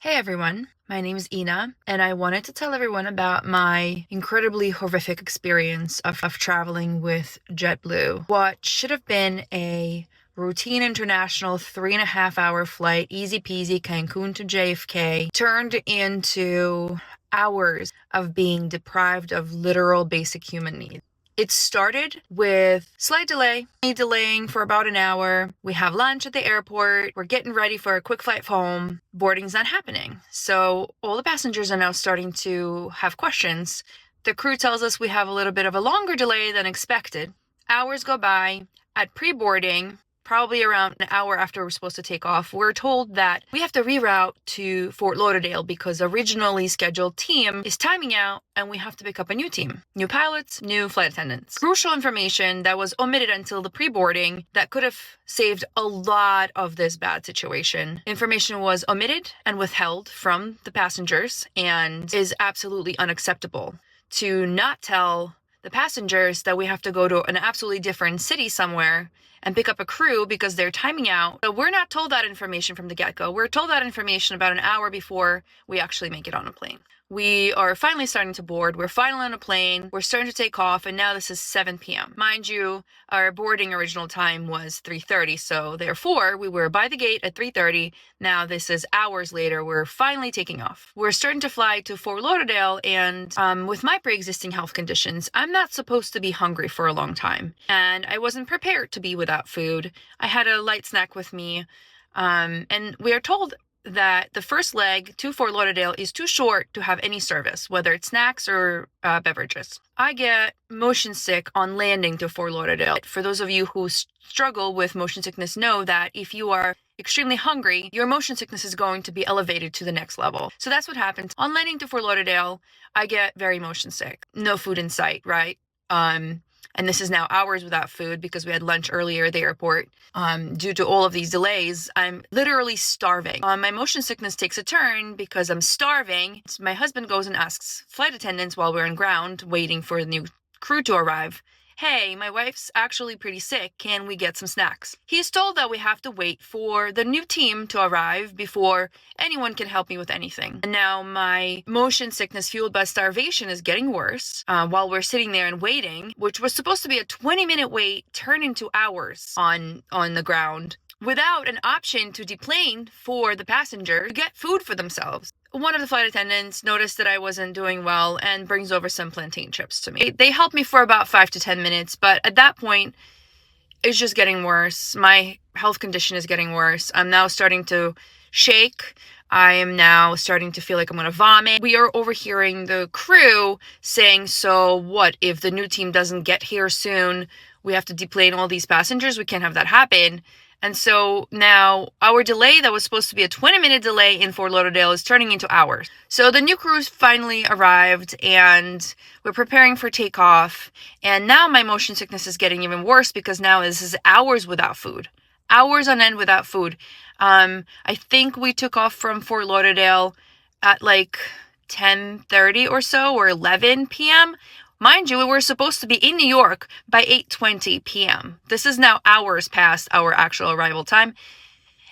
Hey everyone, my name is Ina, and I wanted to tell everyone about my incredibly horrific experience of traveling with JetBlue. What should have been a routine international 3.5 hour flight, easy peasy Cancun to JFK, turned into hours of being deprived of literal basic human needs. It started with slight delay, delaying for about an hour. We have lunch at the airport. We're getting ready for a quick flight home. Boarding's not happening. So all the passengers are now starting to have questions. The crew tells us we have a little bit of a longer delay than expected. Hours go by. At pre-boarding, probably around an hour after we're supposed to take off, we're told that we have to reroute to Fort Lauderdale because originally scheduled team is timing out and we have to pick up a new team. New pilots, new flight attendants. Crucial information that was omitted until the pre-boarding that could have saved a lot of this bad situation. Information was omitted and withheld from the passengers and is absolutely unacceptable. To not tell the passengers that we have to go to an absolutely different city somewhere and pick up a crew because they're timing out. So we're not told that information from the get-go. We're told that information about an hour before we actually make it on a plane. We are finally starting to board. We're finally on a plane. We're starting to take off, and now this is 7 p.m. Mind you, our boarding original time was 3:30, so therefore we were by the gate at 3:30. Now this is hours later. We're finally taking off. We're starting to fly to Fort Lauderdale, and with my pre-existing health conditions, I'm not supposed to be hungry for a long time, and I wasn't prepared to be without food. I had a light snack with me, and we are told that the first leg to Fort Lauderdale is too short to have any service, whether it's snacks or beverages. I get motion sick on landing to Fort Lauderdale. For those of you who struggle with motion sickness, know that if you are extremely hungry, your motion sickness is going to be elevated to the next level. So that's what happens. On landing to Fort Lauderdale, I get very motion sick. No food in sight, right? And this is now hours without food because we had lunch earlier at the airport. Due to all of these delays, I'm literally starving. My motion sickness takes a turn because I'm starving. So my husband goes and asks flight attendants while we're on ground waiting for the new crew to arrive, "Hey, my wife's actually pretty sick. Can we get some snacks?" He's told that we have to wait for the new team to arrive before anyone can help me with anything. And now my motion sickness fueled by starvation is getting worse while we're sitting there and waiting, which was supposed to be a 20-minute wait, turned into hours on the ground without an option to deplane for the passenger to get food for themselves. One of the flight attendants noticed that I wasn't doing well and brings over some plantain chips to me. They helped me for about 5 to 10 minutes, but at that point, it's just getting worse. My health condition is getting worse. I'm now starting to shake. I am now starting to feel like I'm going to vomit. We are overhearing the crew saying, "So what if the new team doesn't get here soon? We have to deplane all these passengers. We can't have that happen." And so now our delay that was supposed to be a 20-minute delay in Fort Lauderdale is turning into hours. So the new crews finally arrived and we're preparing for takeoff. And now my motion sickness is getting even worse because now this is hours without food. Hours on end without food. I think we took off from Fort Lauderdale at like 10:30 or so, or 11 p.m. Mind you, we were supposed to be in New York by 8:20 p.m. This is now hours past our actual arrival time.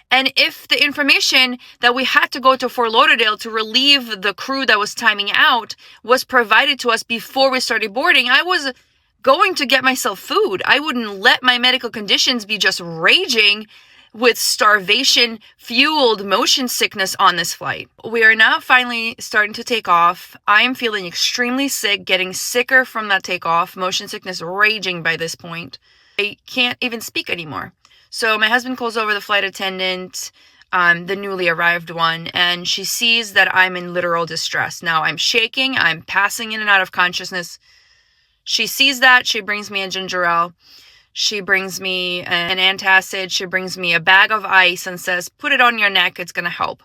And if the information that we had to go to Fort Lauderdale to relieve the crew that was timing out was provided to us before we started boarding, I was going to get myself food. I wouldn't let my medical conditions be just raging with starvation-fueled motion sickness on this flight. We are now finally starting to take off. I am feeling extremely sick, getting sicker from that takeoff, motion sickness raging by this point. I can't even speak anymore. So my husband calls over the flight attendant, the newly arrived one, and she sees that I'm in literal distress. Now I'm shaking, I'm passing in and out of consciousness. She sees that, she brings me a ginger ale. She brings me an antacid. She brings me a bag of ice and says, "Put it on your neck. It's going to help."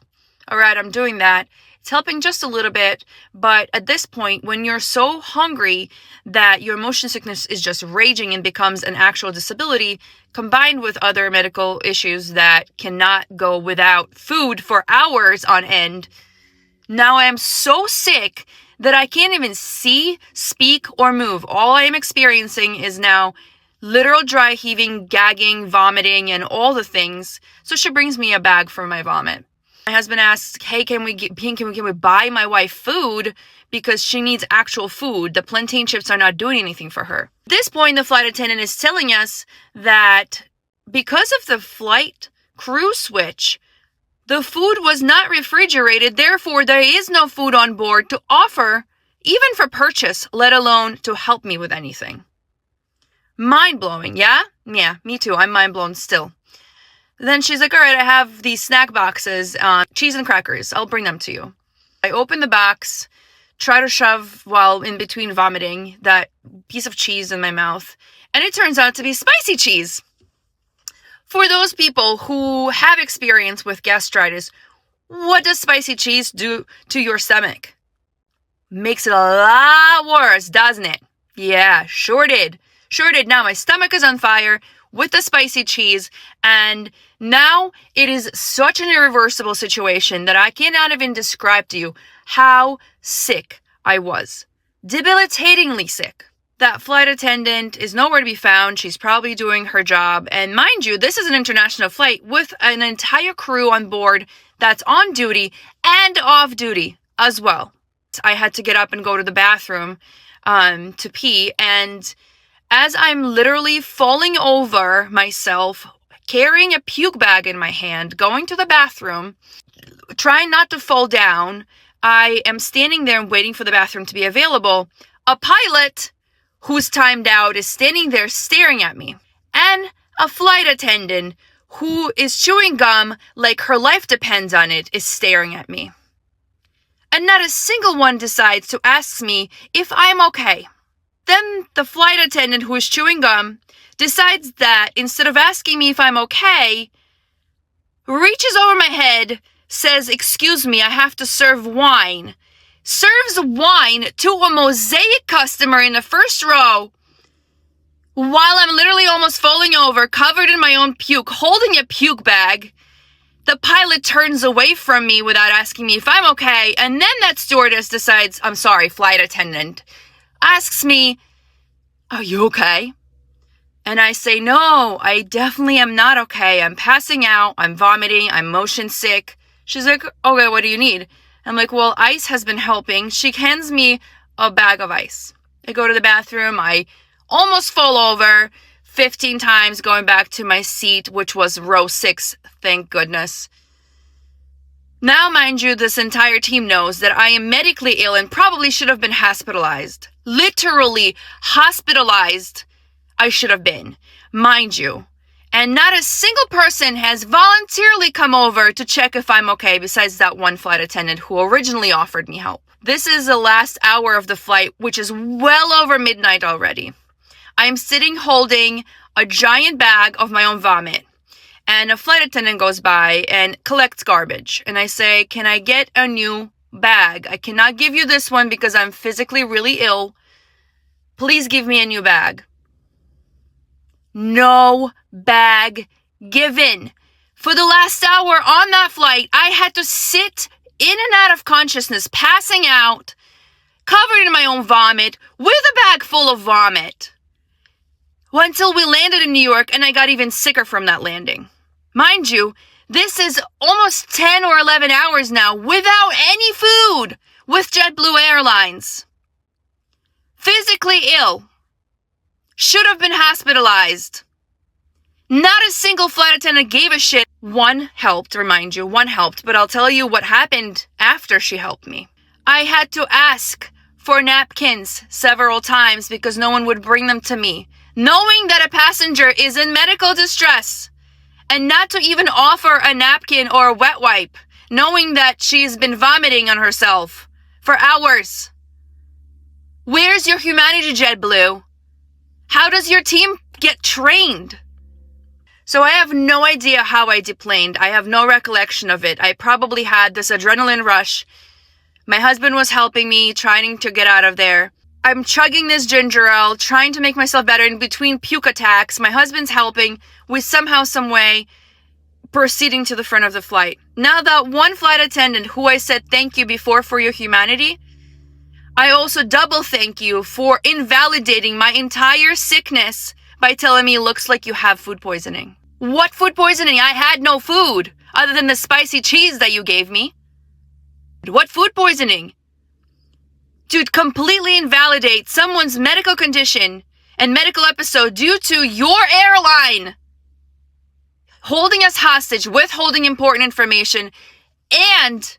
All right, I'm doing that. It's helping just a little bit. But at this point, when you're so hungry that your motion sickness is just raging and becomes an actual disability, combined with other medical issues that cannot go without food for hours on end, now I am so sick that I can't even see, speak, or move. All I am experiencing is now literal dry heaving, gagging, vomiting, and all the things. So she brings me a bag for my vomit. My husband asks, hey, can we buy my wife food because she needs actual food? The plantain chips are not doing anything for her. At this point, the flight attendant is telling us that because of the flight crew switch, the food was not refrigerated. Therefore, there is no food on board to offer, even for purchase, let alone to help me with anything. Mind-blowing, yeah? Yeah, me too. I'm mind-blown still. Then she's like, all right, I have these snack boxes, cheese and crackers. I'll bring them to you. I open the box, try to shove, while in between vomiting, that piece of cheese in my mouth, and it turns out to be spicy cheese. For those people who have experience with gastritis, what does spicy cheese do to your stomach? Makes it a lot worse, doesn't it? Yeah, sure did. Sure did. Now my stomach is on fire with the spicy cheese, and now it is such an irreversible situation that I cannot even describe to you how sick I was. Debilitatingly sick. That flight attendant is nowhere to be found. She's probably doing her job. And mind you, this is an international flight with an entire crew on board that's on duty and off duty as well. I had to get up and go to the bathroom to pee, and as I'm literally falling over myself, carrying a puke bag in my hand, going to the bathroom, trying not to fall down, I am standing there and waiting for the bathroom to be available. A pilot who's timed out is standing there staring at me. And a flight attendant who is chewing gum like her life depends on it is staring at me. And not a single one decides to ask me if I'm okay. Then the flight attendant who is chewing gum decides that instead of asking me if I'm okay, reaches over my head, says, excuse me, I have to serve wine, serves wine to a Mosaic customer in the first row while I'm literally almost falling over, covered in my own puke, holding a puke bag. The pilot turns away from me without asking me if I'm okay, and then that stewardess decides, I'm sorry, flight attendant, asks me, are you okay? And I say, no, I definitely am not okay. I'm passing out. I'm vomiting. I'm motion sick. She's like, okay, what do you need? I'm like, well, ice has been helping. She hands me a bag of ice. I go to the bathroom. I almost fall over 15 times going back to my seat, which was row 6, thank goodness. Now, mind you, this entire team knows that I am medically ill and probably should have been hospitalized. Literally hospitalized I should have been, mind you. And not a single person has voluntarily come over to check if I'm okay besides that one flight attendant who originally offered me help. This is the last hour of the flight, which is well over midnight already. I am sitting holding a giant bag of my own vomit. And a flight attendant goes by and collects garbage. And I say, can I get a new bag? I cannot give you this one because I'm physically really ill. Please give me a new bag. No bag given. For the last hour on that flight, I had to sit in and out of consciousness, passing out, covered in my own vomit, with a bag full of vomit. Until we landed in New York, and I got even sicker from that landing. Mind you, this is almost 10 or 11 hours now without any food with JetBlue Airlines. Physically ill. Should have been hospitalized. Not a single flight attendant gave a shit. One helped, remind you, one helped, but I'll tell you what happened after she helped me. I had to ask for napkins several times because no one would bring them to me, knowing that a passenger is in medical distress. And not to even offer a napkin or a wet wipe, knowing that she's been vomiting on herself for hours. Where's your humanity, JetBlue? How does your team get trained? So I have no idea how I deplaned. I have no recollection of it. I probably had this adrenaline rush. My husband was helping me, trying to get out of there. I'm chugging this ginger ale, trying to make myself better in between puke attacks. My husband's helping. We somehow, some way, proceeding to the front of the flight. Now that one flight attendant who I said thank you before for your humanity, I also double thank you for invalidating my entire sickness by telling me looks like you have food poisoning. What food poisoning? I had no food. other than the spicy cheese that you gave me. What food poisoning? To completely invalidate someone's medical condition and medical episode due to your airline holding us hostage, withholding important information, and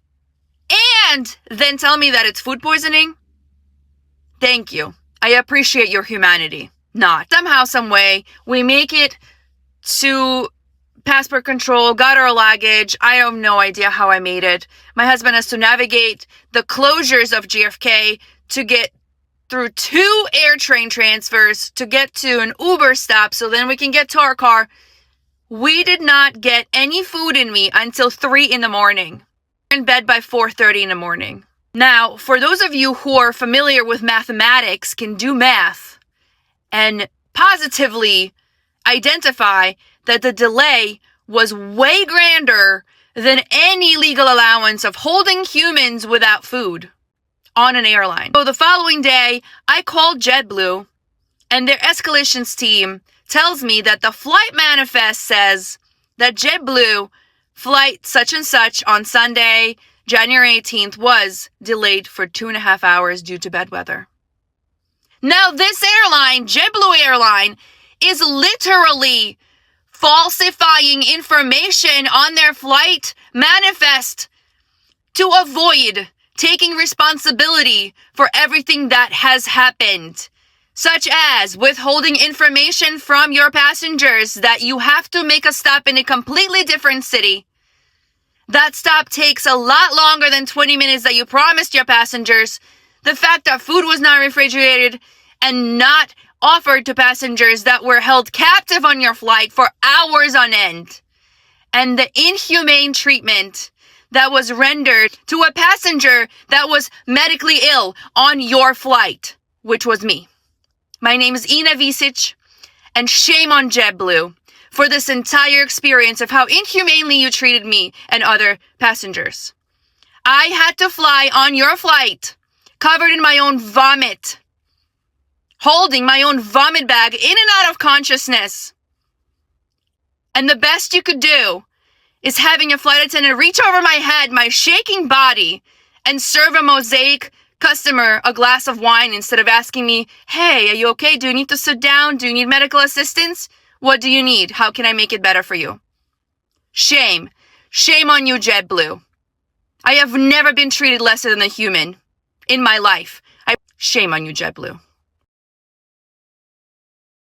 then tell me that it's food poisoning? Thank you. I appreciate your humanity. Not. Somehow, some way, we make it to passport control, got our luggage. I have no idea how I made it. My husband has to navigate the closures of JFK to get through 2 air train transfers to get to an Uber stop so then we can get to our car. We did not get any food in me until 3 in the morning. In bed by 4:30 in the morning. Now, for those of you who are familiar with mathematics, can do math, and positively identify that the delay was way grander than any legal allowance of holding humans without food on an airline. So the following day, I called JetBlue, and their escalations team tells me that the flight manifest says that JetBlue flight such and such on Sunday, January 18th, was delayed for 2.5 hours due to bad weather. Now, this airline, JetBlue Airline, is literally falsifying information on their flight manifest to avoid taking responsibility for everything that has happened, such as withholding information from your passengers that you have to make a stop in a completely different city. That stop takes a lot longer than 20 minutes that you promised your passengers. The fact that food was not refrigerated and not offered to passengers that were held captive on your flight for hours on end. And the inhumane treatment that was rendered to a passenger that was medically ill on your flight, which was me. My name is Ina Visic, and shame on JetBlue for this entire experience of how inhumanely you treated me and other passengers. I had to fly on your flight, covered in my own vomit, holding my own vomit bag in and out of consciousness. And the best you could do is having a flight attendant reach over my head, my shaking body, and serve a Mosaic customer a glass of wine instead of asking me, hey, are you okay? Do you need to sit down? Do you need medical assistance? What do you need? How can I make it better for you? Shame. Shame on you, JetBlue. I have never been treated lesser than a human in my life. Shame on you, JetBlue.